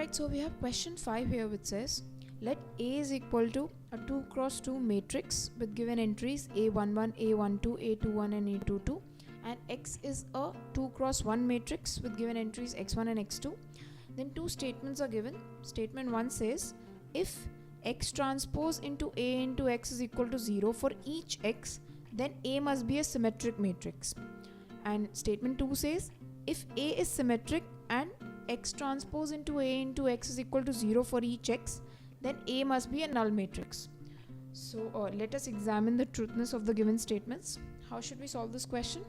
Alright, so we have question 5 here, which says let A is equal to a 2 cross 2 matrix with given entries A11, A12, A21 and A22, and X is a 2 cross 1 matrix with given entries X1 and X2. Then two statements are given. Statement 1 says if X transpose into A into X is equal to 0 for each X, then A must be a symmetric matrix. And statement 2 says if A is symmetric and X transpose into A into X is equal to 0 for each X, then A must be a null matrix. So let us examine the truthness of the given statements. How should we solve this question?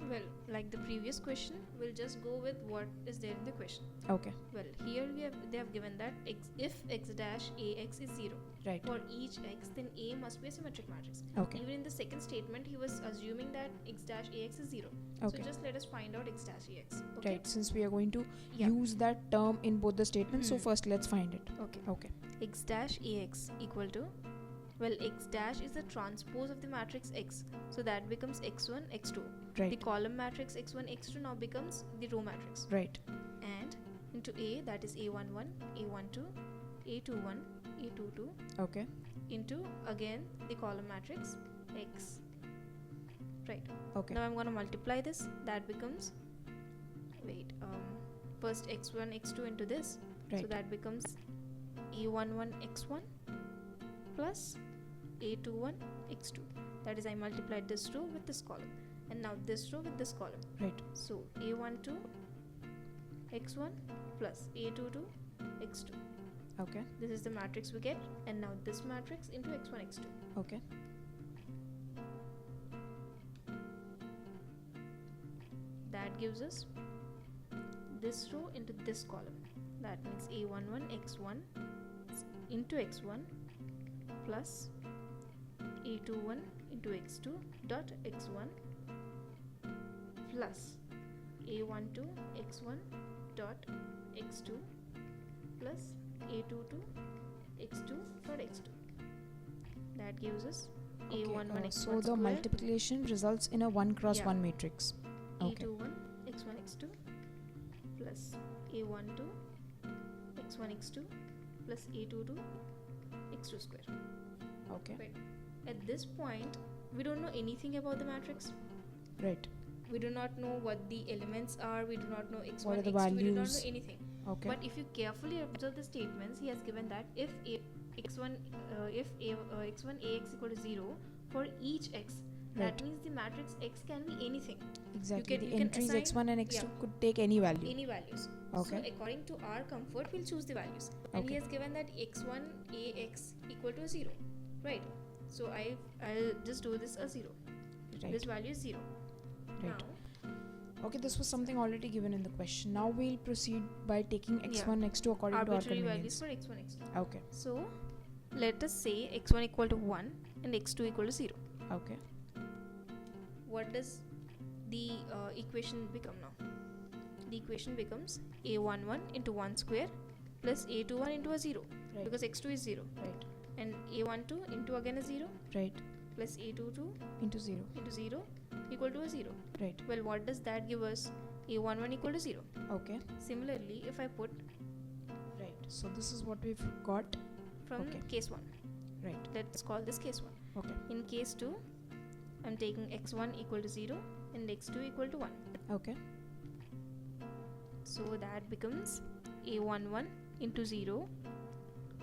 Well, like the previous question, we'll just go with what is there in the question. Okay. Well, here they have given that if x dash ax is 0 Right. for each x, then A must be a symmetric matrix. Okay. Even in the second statement, he was assuming that x dash ax is 0. Okay. So just let us find out x dash ax. Okay? Right. Since we are going to Yeah. use that term in both the statements, so first let's find it. Okay. Okay. X dash ax equal to, well, x dash is the transpose of the matrix X, so that becomes x1, x2. Right. The column matrix x1, x2 now becomes the row matrix. Right. And into A, that is A11, A12, A21, A22, Okay. into again the column matrix X. Right. Okay. Now I'm going to multiply this. That becomes, first x1, x2 into this. Right. So that becomes A11, x1 plus A21, x2. That is, I multiplied this row with this column. And now this row with this column. Right. So A12, x1 plus A22, x2. Okay. This is the matrix we get. And now this matrix into x1, x2. Okay. That gives us this row into this column. That means A11, x1 into x1 plus A21 into x2 dot x1 plus A12 x1 dot x2 plus A22 x2 dot x2. That gives us Okay, A11 x1 so the square, multiplication results in a 1 cross Yeah. 1 matrix. Okay. A21 x1 x2 plus A12 x1 x2 plus A22 x2 square. Okay. Right. At this point, we don't know anything about the matrix. Right. We do not know what the elements are. We do not know x1, What are the x2. We do not know values? anything. Okay. But if you carefully observe the statements, he has given that if x1 x1 ax equal to 0 for each x, Right. that means the matrix X can be anything. Exactly. you The can entries assign- x1 and x2 yeah. could take any value. Any values. Okay. So according to our comfort, we'll choose the values. And Okay. he has given that x1 ax equal to 0, right? So I'll just do this as 0. Right. This value is 0. Right. Now, Okay, this was something already given in the question. Now we'll proceed by taking x1, x2 according to our arbitrary values convenience. for x1, x2. Okay. So let us say x1 equal to 1 and x2 equal to 0. Okay. What does the equation become now? The equation becomes a11 into 1 square plus a21 into a 0, Right. because x2 is 0, Right. and a12 into again a 0 Right. plus a22 Into 0. into 0 equal to a 0. Right. Well, what does that give us? A11 equal to 0. Okay. Similarly, if I put Right. So this is what we've got. from Okay. case 1, Right. let's call this case 1. Okay. In case 2, I'm taking x1 equal to 0 and x2 equal to 1. Okay. So that becomes a11 into 0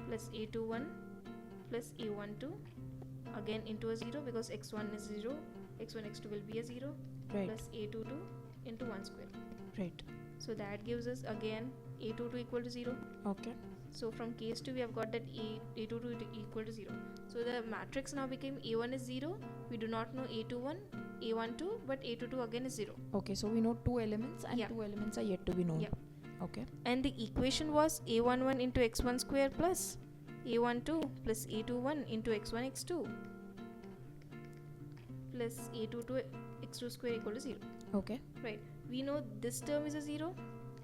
plus a21 plus a12 again into a 0, because x1 is 0, x1 x2 will be a 0, Right. plus a22 into 1 square. Right. So that gives us again a22 equal to 0. Okay. So from case 2 we have got that a22 equal to 0. So the matrix now became a1 is 0, we do not know a21, a12, but a22 again is 0. Okay. So we know 2 elements and Yeah. 2 elements are yet to be known. Yeah. Okay. And the equation was a11 into x1 square plus a12 plus a21 into x1 x2 plus a22 x2 square equal to 0. Okay. Right. We know this term is a 0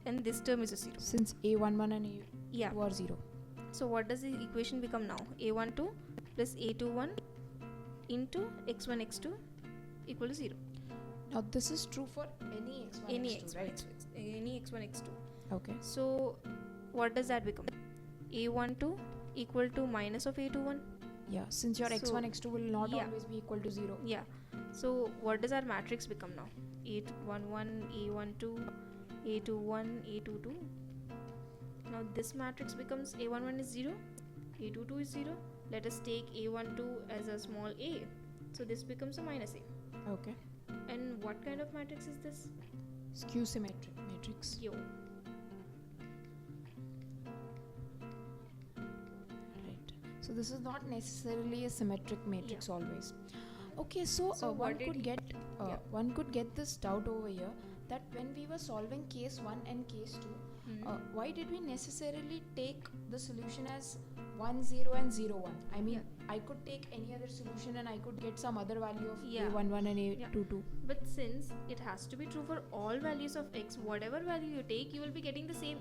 and this term is a 0. Since a11 and a2 Yeah. are 0. So what does the equation become now? a12 plus a21 into x1 x2 equal to 0. Now this is true for any x1, Any x2, x1 right? x2, any x1 x2. Okay. So what does that become? A12 equal to minus of A21. Yeah, since your So, x1 x2 will not yeah. always be equal to 0. Yeah. So what does our matrix become now? A11, A12, A21, A22. Now this matrix becomes A11 is 0, A22 is 0. Let us take A12 as a small a. So this becomes a minus a. Okay. And what kind of matrix is this? Skew symmetric matrix. Yo. Right. So this is not necessarily a symmetric matrix always. Okay, so, So one what did could he- get yeah. one could get this doubt over here that when we were solving case 1 and case 2, why did we necessarily take the solution as 1 0 and 0 1? I mean, I could take any other solution and I could get some other value of Yeah. a11 and Yeah. a22. But since it has to be true for all values of x, whatever value you take, you will be getting the same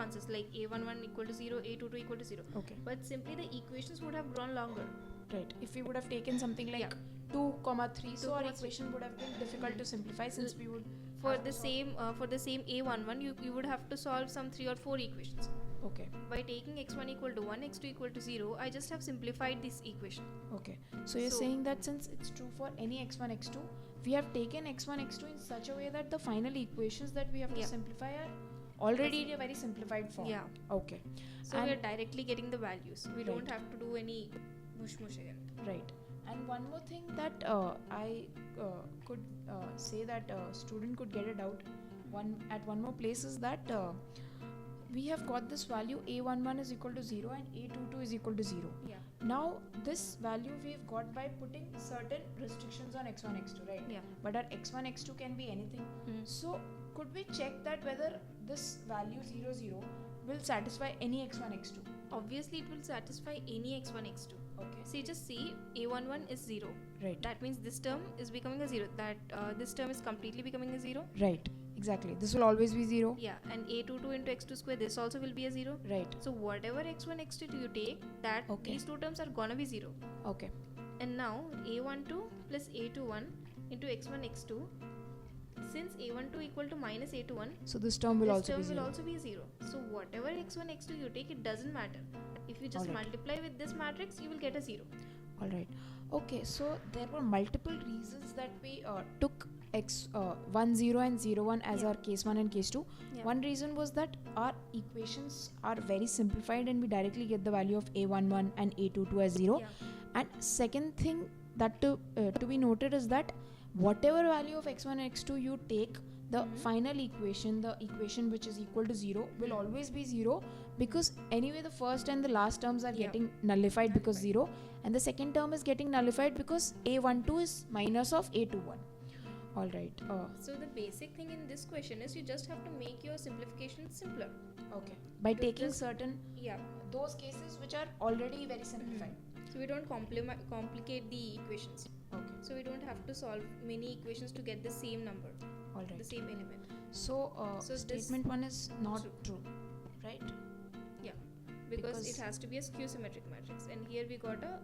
answers, like a11 equal to 0, a22 equal to 0. Okay, But simply the equations would have grown longer. right. If we would have taken something like Yeah. 2 comma 3, so 2, our 3. equation would have been difficult to simplify since we would For have the to solve- same a11, you would have to solve some 3 or 4 equations. Okay. By taking x1 equal to 1, x2 equal to 0, I just have simplified this equation. Okay, so you're So- saying that since it's true for any x1 x2, we have taken x1 x2 in such a way that the final equations that we have to Yeah. simplify are already in a very simplified form. Yeah. Okay, So we And- are directly getting the values. We don't Right. have to do any mush again. right. And one more thing that I could say that a student could get a doubt at one more place is that we have got this value a11 is equal to 0 and a22 is equal to 0. Yeah. Now this value we've got by putting certain restrictions on x1 x2, right? Yeah. But our x1 x2 can be anything. So could we check that whether this value 0 0 will satisfy any x1 x2? Obviously, it will satisfy any x1, x2. Okay. See, just see, a11 is 0. Right. That means this term is becoming a 0. This term is completely becoming a 0. Right. Exactly. This will always be 0. Yeah, and a22 into x2 square, this also will be a 0. Right. So whatever x1, x2 you take, that Okay. these two terms are gonna be 0. Okay. And now a12 plus a21 into x1, x2. Since a12 equal to minus a21, So this term will this also term be will 0. also be 0. So whatever x1, x2 you take, it doesn't matter. If you just Alright. multiply with this matrix, you will get a 0. All right. Okay. So there were multiple reasons that we took x 1 0 and 0 1 as Yeah. our case 1 and case 2. Yeah. One reason was that our equations are very simplified and we directly get the value of a11 and a22 as 0. Yeah. And second thing that to be noted is that whatever value of x1 and x2 you take, the Mhm. final equation, the equation which is equal to 0, will Mhm. always be 0 because anyway the first and the last terms are Yeah. getting nullified because Nullified. 0, and the second term is getting nullified because a12 is minus of a21. All right. So the basic thing in this question is you just have to make your simplification simpler. Okay. By To taking just- certain Yeah. those cases which are already very simplified. So we don't complicate the equations. Okay. So we don't have to solve many equations to get the same number, All the right. same element. So, So this- statement 1 is not true, right? Because Because- it has to be a skew symmetric matrix. And here we got a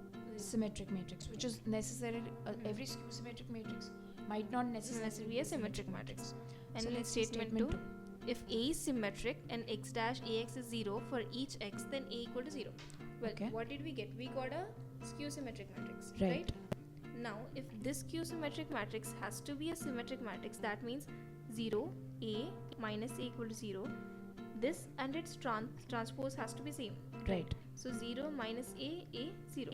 Symmetric matrix, which is necessarily every skew symmetric matrix might not necessarily be a symmetric matrix. And So in let's see statement 2, if A is symmetric and x dash ax is 0 for each x, then A equal to 0. Well, Okay. what did we get? We got a skew symmetric matrix, Right. Now, if this skew symmetric matrix has to be a symmetric matrix, that means 0, A minus A equal to 0. This and its transpose has to be same. Right. So 0 minus A 0.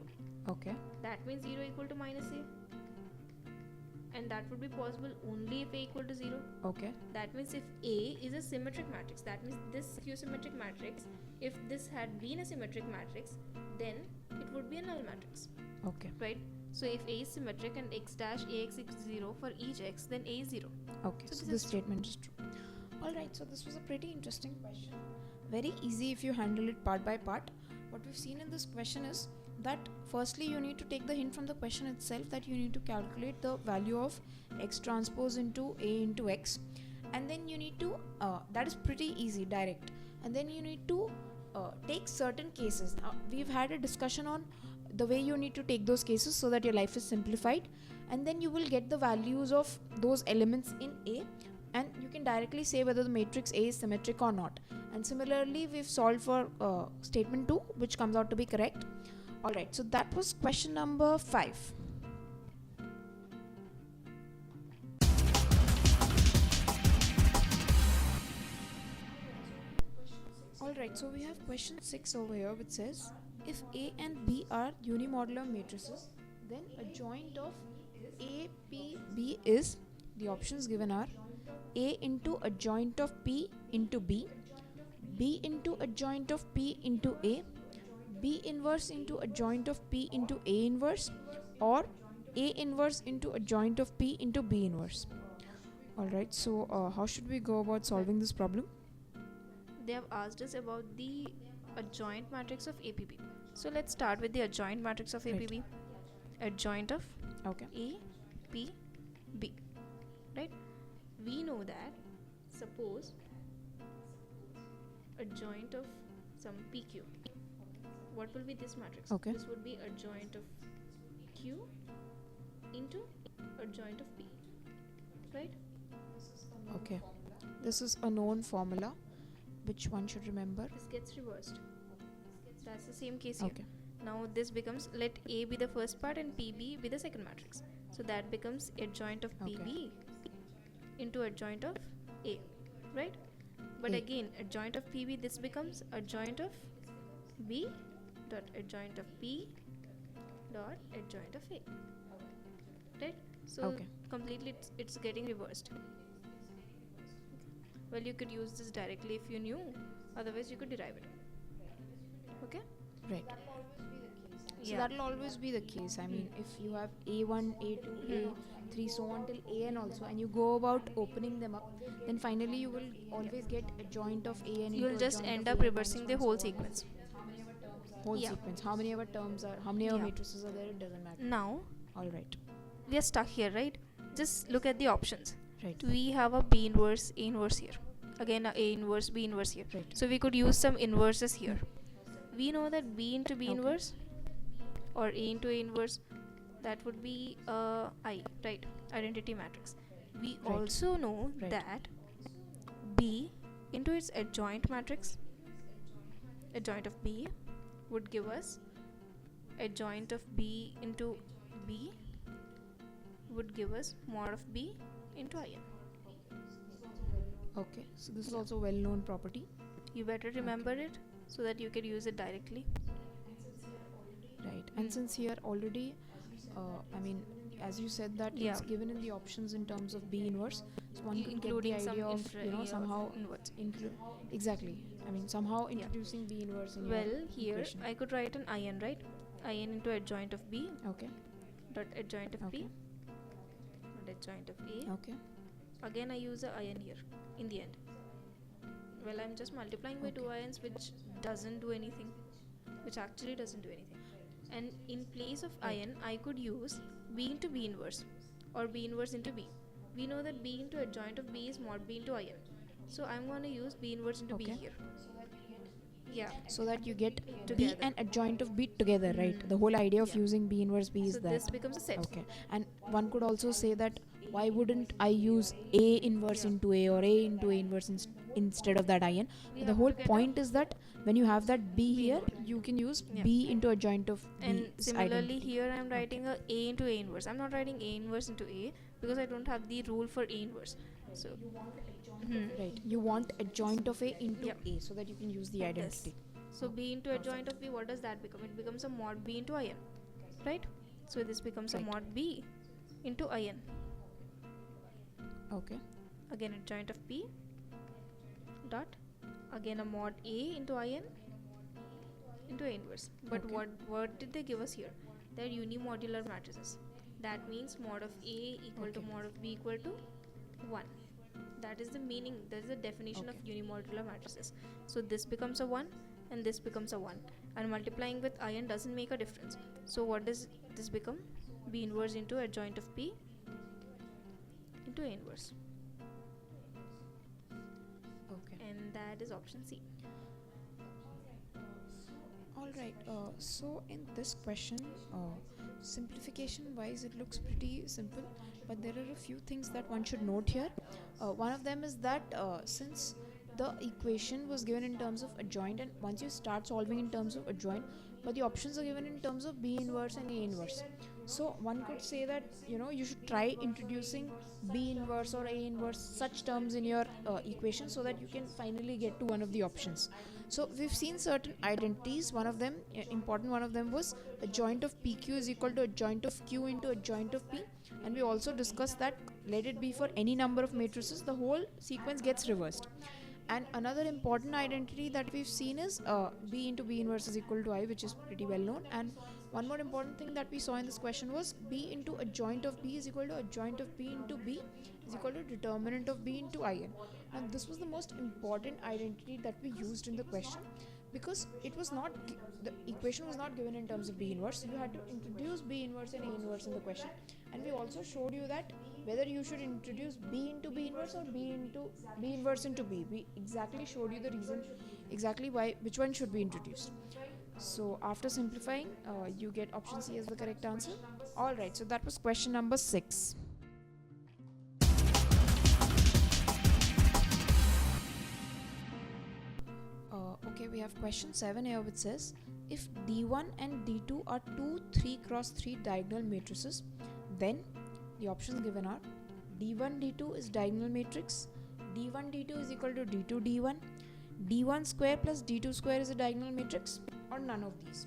Okay. That means 0 equal to minus A. And that would be possible only if A equal to 0. Okay. That means if A is a symmetric matrix, that means this skew symmetric matrix, if this had been a symmetric matrix, then it would be a null matrix, Okay. right? So if A is symmetric and x dash ax is 0 for each x, then A is 0. Okay. So So, this this is statement is true. All right. So this was a pretty interesting question. Very easy if you handle it part by part. What we've seen in this question is that firstly you need to take the hint from the question itself that you need to calculate the value of x transpose into A into x, and then you need to that is pretty easy, direct, and then you need to take certain cases. Now, we've had a discussion on the way you need to take those cases so that your life is simplified, and then you will get the values of those elements in A and you can directly say whether the matrix A is symmetric or not. And similarly, we've solved for statement 2, which comes out to be correct. Alright, so that was question number 5. Alright, so we have question 6 over here, which says if A and B are unimodular matrices, then a joint of A, P, B is, the options given are A into a joint of P into B, B into a joint of P into A, B inverse into a joint of P into A inverse, or A inverse into a joint of P into B inverse. Alright, so how should we go about solving this problem? They have asked us about the adjoint matrix of APB. So let's start with the adjoint matrix of APB. Adjoint of Okay. A, P, B. Right? We know that, suppose adjoint of some PQ. What will be this matrix? Okay. This would be adjoint of Q into adjoint of P. Right? Okay. This is a known formula which one should remember. This gets reversed. That's the same case here. Okay. Now this becomes, let A be the first part and PB be the second matrix. So that becomes adjoint of PB into adjoint of A, right? But A. again, adjoint of PB, this becomes adjoint of B dot adjoint of P dot adjoint of A, right? So completely it's getting reversed. Well, you could use this directly if you knew, otherwise you could derive it. Okay? Right. So Yeah. that will always be the case. I mean, if you have A1, A2, A3, so on till AN also, and you go about opening them up, then finally you will always get a joint of AN. You will just end up reversing the whole sequence. Whole sequence. How many ever terms are, how many ever matrices are there, it doesn't matter. Now, Alright. we are stuck here, right? Just look at the options. Right. We have a B inverse, A inverse here. Again, a A inverse, B inverse here. Right. So we could use some inverses here. We know that B into B inverse or A into A inverse, that would be I, right? Identity matrix. We also know that B into its adjoint matrix, adjoint of B, would give us adjoint of B into B would give us mod of B into IN. Okay. So this is also well-known property. You better remember it so that you can use it directly. Right. And since here already, I mean, as you said that it's given in the options in terms of B inverse, so one could get the idea of, somehow exactly. I mean, somehow introducing B inverse in well, your here equation. I could write an IN, right? IN into adjoint of B dot adjoint of P dot adjoint of A. Okay. Again, I use a IN here in the end. Well, I'm just multiplying by two INs, which doesn't do anything, which actually doesn't do anything. And in place of IN, I could use B into B inverse or B inverse into B. We know that B into adjoint of B is mod B into IN. So I'm going to use B inverse into B here. Yeah. So that you get Together. B and adjoint of B together, right? The whole idea of using B inverse B is So that. this becomes a set. Okay. And one could also say that why wouldn't I use A inverse into A or A into A inverse instead of that IN? The whole point is that when you have that B here, you can use B into adjoint of B. And similarly here I'm writing A into A inverse. I'm not writing A inverse into A because I don't have the rule for A inverse. So right, you want adjoint of A into A so that you can use the identity. So B into adjoint of B, what does that become? It becomes a mod B into IN, right? So this becomes a mod B into IN. Okay. Again adjoint of P dot again a mod A into IN into A inverse. But what did they give us here? They're unimodular matrices. That means mod of A equal to mod of B equal to 1. That is the meaning, that is the definition of unimodular matrices. So this becomes a 1 and this becomes a 1. And multiplying with IN doesn't make a difference. So what does this become? B inverse into adjoint of P into A inverse. Okay. And that is option C. Alright, so in this question, simplification wise it looks pretty simple, but there are a few things that one should note here. One of them is that since the equation was given in terms of adjoint, and once you start solving in terms of adjoint, but the options are given in terms of B inverse and A inverse, so one could say that you should try introducing B inverse or A inverse such terms in your equation so that you can finally get to one of the options. So we've seen certain identities. One of them, important one of them, was adjoint of PQ is equal to adjoint of Q into adjoint of P, and we also discussed that let it be for any number of matrices, the whole sequence gets reversed. And another important identity that we've seen is B into B inverse is equal to I, which is pretty well known. And one more important thing that we saw in this question was B into adjoint of B is equal to adjoint of B into B is equal to determinant of B into IN. And this was the most important identity that we used in the question, because it was not the equation was not given in terms of B inverse. You had to introduce B inverse and A inverse in the question, and we also showed you that whether you should introduce B into B inverse or B inverse into B. We exactly showed you the reason exactly why which one should be introduced. So after simplifying, you get option C as the correct answer. Alright, so that was question number 6. Okay, we have question 7 here, which says if D1 and D2 are two 3 cross 3 diagonal matrices, then the options given are D1 D2 is diagonal matrix, D1 D2 is equal to D2 D1, D1 square plus D2 square is a diagonal matrix, or none of these.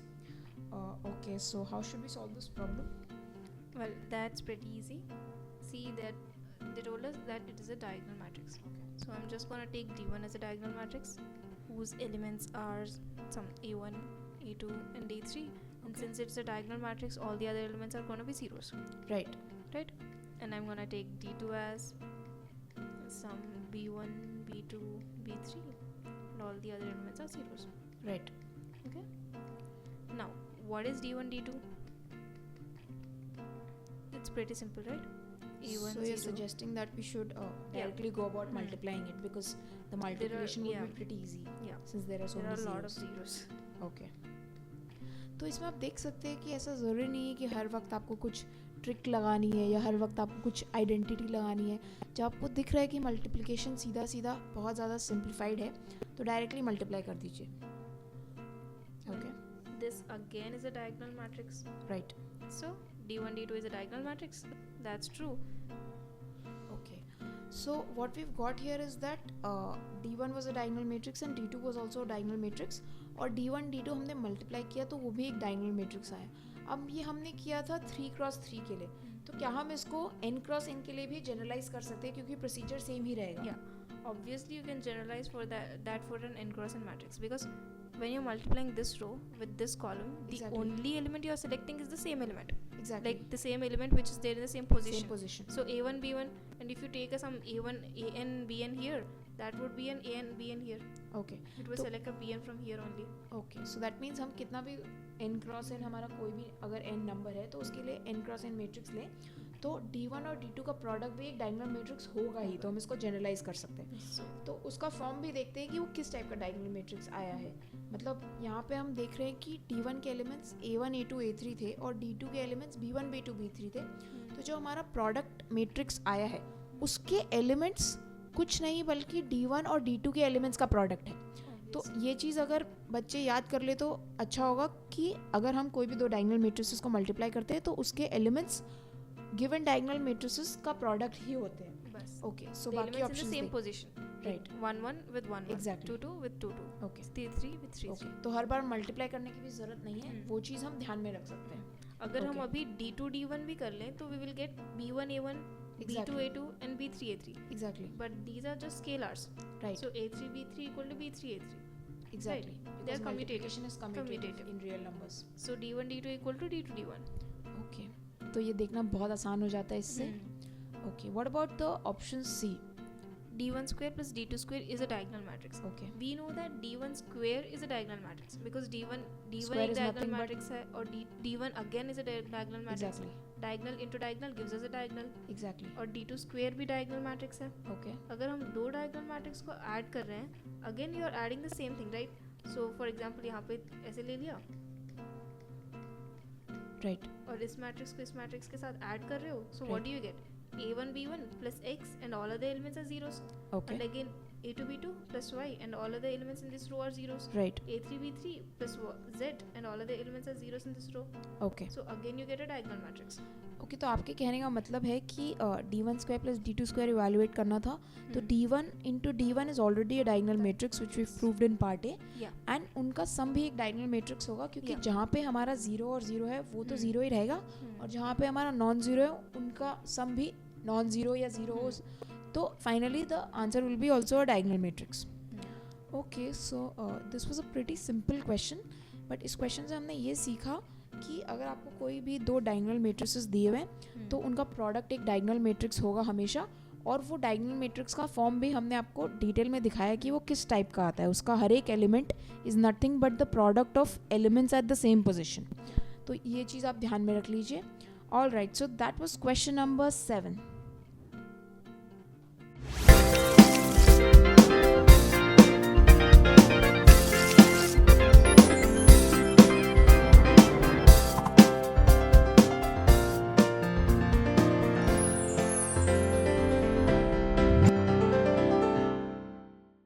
Okay, so how should we solve this problem? Well, that's pretty easy. See that they told us that it is a diagonal matrix. So I'm just gonna take D1 as a diagonal matrix whose elements are some A1, A2 and A3, and since it's a diagonal matrix, all the other elements are gonna be zeros. Right. And I'm gonna take D2 as some B1, B2, B3, and all the other elements are zeros. Right. Okay. Now, what is D1, D2? It's pretty simple, right? A1, so you're suggesting that we should directly go about multiplying it, because the multiplication would be pretty easy. Yeah. Since there are so many a lot of zeros. zeros. Okay. तो इसमें आप देख सकते हैं कि ऐसा ज़रूरी नहीं है कि हर वक्त आपको कुछ ट्रिक लगानी है या हर वक्त आपको कुछ आइडेंटिटी लगानी है. जब आपको दिख रहा है कि मल्टीप्लिकेशन सीधा सीधा बहुत ज़्यादा सिंप्लीफाइड है, तो डायरेक्टली मल्टीप्लाई कर दीजिए. Okay. This again is a diagonal matrix. Right. So D1, D2 is a diagonal matrix. That's true. Okay. So what we've got here is that D1 was a diagonal matrix and D2 was also a diagonal matrix, और D1 D2 हमने multiply किया तो वो भी एक diagonal matrix आया. अब ये हमने किया था 3 क्रॉस 3 के लिए, तो क्या हम इसको n क्रॉस n के लिए भी जनरलाइज कर सकते हैं, क्योंकि प्रोसीजर सेम ही रहेगा. Yeah, obviously you can generalize for that for an n cross n matrix, because when you're multiplying this row with this column, the only element you are selecting is the same element. Exactly. Like the same element which is there in the same position. Same position. So A1, B1, and if you take some A1, AN, BN here, that would be an AN, BN here. Okay. It will select a BN from here only. Okay. So that means हम कितना भी n cross n हमारा कोई भी अगर n number है तो उसके लिए n क्रॉस n मैट्रिक्स लें, तो D1 और D2 का प्रोडक्ट भी एक डायगोनल मैट्रिक्स होगा ही, तो हम इसको जनरलाइज कर सकते हैं. तो उसका फॉर्म भी देखते हैं कि वो किस टाइप का डायगोनल मैट्रिक्स आया है. मतलब यहाँ पे हम देख रहे हैं कि D1 के एलिमेंट्स A1, A2, A3 थे और D2 के एलिमेंट्स B1, B2, B3 थे. तो जो हमारा प्रोडक्ट मैट्रिक्स आया है उसके एलिमेंट्स कुछ नहीं बल्कि D1 और D2 के एलिमेंट्स का प्रोडक्ट है. तो ये चीज़ अगर बच्चे याद कर ले तो अच्छा होगा कि अगर हम कोई भी दो डायगोनल मैट्रिसेस को मल्टीप्लाई करते हैं तो उसके एलिमेंट्स गिवन डायगोनल मैट्रिसेस का प्रोडक्ट ही होते हैं. बस. ओके. सो बाकी options same position. Right. 1 1 with 1 Exactly. 2 2 with 2 2. Okay. 3 3 with 3 3. Okay. तो हर बार मल्टीप्लाई करने की भी ज़रूरत नहीं है, वो चीज़ हम ध्यान में रख सकते हैं. अगर हम अभी D2 D1 भी कर लें तो we will get B1 A1, B2 A2 and B3 A3. Exactly. But these are just scalars. Right. So A3 B3 equal to B3 A3. Exactly. Right. They are multiplication is commutative in real numbers. So D1 D2 equal to D2 D1. Okay. तो ये देखना बहुत आसान हो जाता है इससे. Okay. What about the option C? D1 square plus D2 square is a diagonal matrix. Okay. We know that D1 square is a diagonal matrix because D1 square एक is diagonal nothing matrix है और D1 again is a diagonal matrix. Exactly. Diagonal into diagonal gives us a diagonal. Exactly. और D2 square भी diagonal matrix है. Okay. अगर हम दो diagonal matrix को add कर रहे हैं, again you are adding the same thing, right? So for example यहाँ पे ऐसे ले लिया राइट और इस मैट्रिक्स को इस मैट्रिक्स के साथ ऐड कर रहे हो, so what Right. Do you get? a1 b1 plus x and all other elements are zeros, okay and again a2 b2 plus y and all other elements in this row are zeros, right a3 b3 plus z and all other elements are zeros in this row, okay so again you get a diagonal matrix. Okay तो आपके कहने का मतलब है कि d1 square plus d2 square evaluate करना था, तो d1 into d1 is already a diagonal matrix which we proved in part A, Yeah. And उनका सम भी एक डायगोनल मैट्रिक्स होगा, क्योंकि Yeah. जहाँ पे हमारा जीरो और जीरो है वो तो Hmm. जीरो ही रहेगा, और जहाँ पे हमारा नॉन जीरो है उनका सम भी नॉन जीरो या जीरो हो, तो finally the answer will be also a diagonal matrix. Okay so this was a pretty simple question, but इस क्वेश्चन से हमने ये सीखा कि अगर आपको कोई भी दो डायगोनल मैट्रिसेस दिए हुए हैं तो उनका प्रोडक्ट एक डायगोनल मैट्रिक्स होगा हमेशा, और वो डायगोनल मैट्रिक्स का फॉर्म भी हमने आपको डिटेल में दिखाया कि वो किस टाइप का आता है. उसका हर एक element is nothing but the product of elements at the same position. तो ये चीज़ आप ध्यान में रख लीजिए. All right, so that was question number 7.